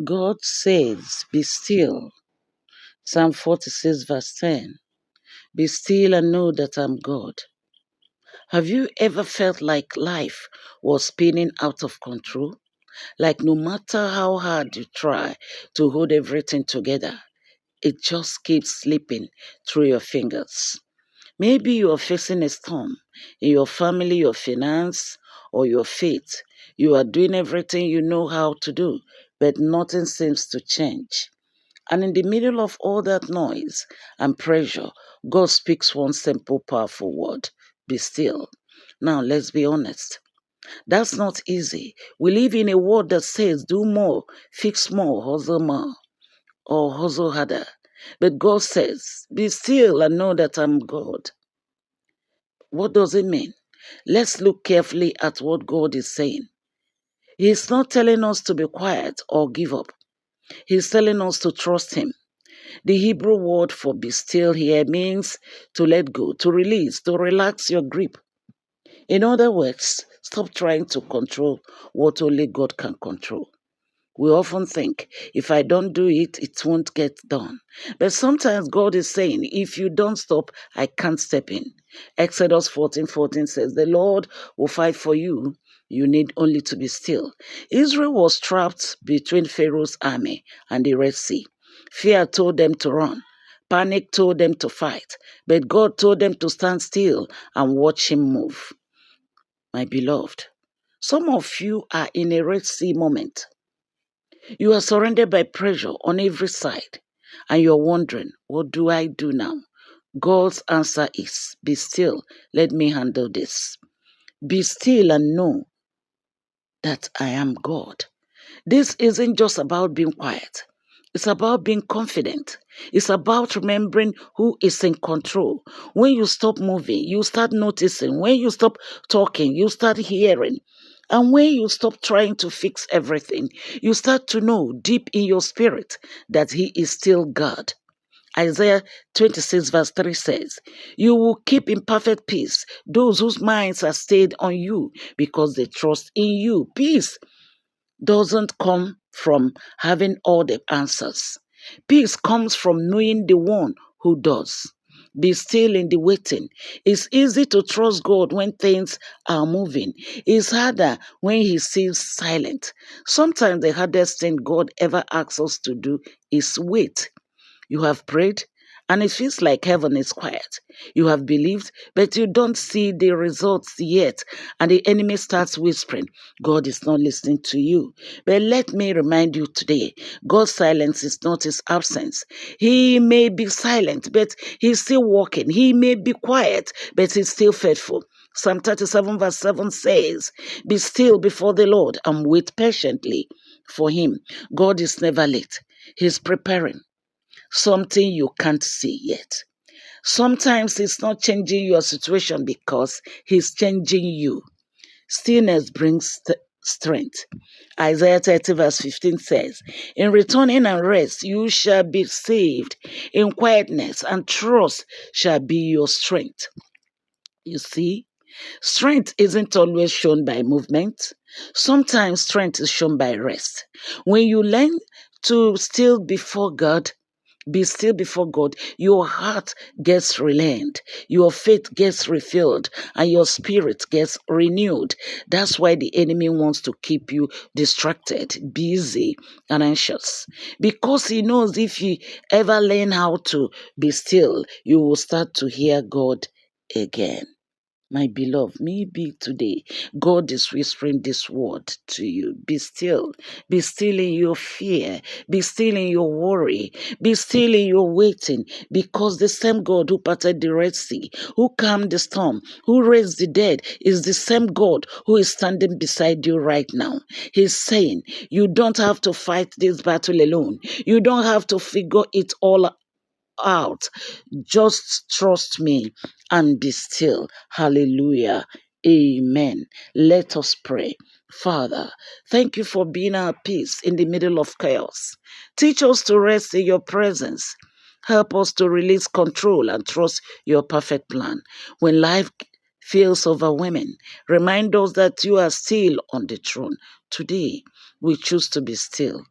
God says, be still. Psalm 46 verse 10. Be still and know that I'm God. Have you ever felt like life was spinning out of control? Like no matter how hard you try to hold everything together, it just keeps slipping through your fingers. Maybe you are facing a storm in your family, your finance, or your faith. You are doing everything you know how to do, but nothing seems to change. And in the middle of all that noise and pressure, God speaks one simple, powerful word: be still. Now, let's be honest. That's not easy. We live in a world that says do more, fix more, hustle more, or hustle harder. But God says, be still and know that I'm God. What does it mean? Let's look carefully at what God is saying. He's not telling us to be quiet or give up. He's telling us to trust Him. The Hebrew word for be still here means to let go, to release, to relax your grip. In other words, stop trying to control what only God can control. We often think, if I don't do it, it won't get done. But sometimes God is saying, if you don't stop, I can't step in. Exodus 14:14 says, the Lord will fight for you. You need only to be still. Israel was trapped between Pharaoh's army and the Red Sea. Fear told them to run. Panic told them to fight. But God told them to stand still and watch Him move. My beloved, some of you are in a Red Sea moment. You are surrounded by pressure on every side, and you're wondering, what do I do now? God's answer is, be still, let me handle this. Be still and know that I am God. This isn't just about being quiet. It's about being confident. It's about remembering who is in control. When you stop moving, you start noticing. When you stop talking, you start hearing. And when you stop trying to fix everything, you start to know deep in your spirit that He is still God. Isaiah 26 verse 3 says, you will keep in perfect peace those whose minds are stayed on you because they trust in you. Peace doesn't come from having all the answers. Peace comes from knowing the one who does. Be still in the waiting. It's easy to trust God when things are moving. It's harder when He seems silent. Sometimes the hardest thing God ever asks us to do is wait. You have prayed, and it feels like heaven is quiet. You have believed, but you don't see the results yet. And the enemy starts whispering, God is not listening to you. But let me remind you today, God's silence is not His absence. He may be silent, but He's still working. He may be quiet, but He's still faithful. Psalm 37 verse 7 says, be still before the Lord and wait patiently for Him. God is never late. He's preparing something you can't see yet. Sometimes He's not changing your situation because He's changing you. Stillness brings strength. Isaiah 30 verse 15 says, in returning and rest you shall be saved. In quietness and trust shall be your strength. You see, strength isn't always shown by movement. Sometimes strength is shown by rest. When you learn to still before God, be still before God, your heart gets relented, your faith gets refilled, and your spirit gets renewed. That's why the enemy wants to keep you distracted, busy, and anxious. Because he knows if you ever learn how to be still, you will start to hear God again. My beloved, maybe today God is whispering this word to you. Be still. Be still in your fear. Be still in your worry. Be still in your waiting. Because the same God who parted the Red Sea, who calmed the storm, who raised the dead, is the same God who is standing beside you right now. He's saying, you don't have to fight this battle alone. You don't have to figure it all out. Just trust me and be still. Hallelujah. Amen. Let us pray. Father, thank you for being our peace in the middle of chaos. Teach us to rest in your presence. Help us to release control and trust your perfect plan. When life feels overwhelming, remind us that you are still on the throne. Today, we choose to be still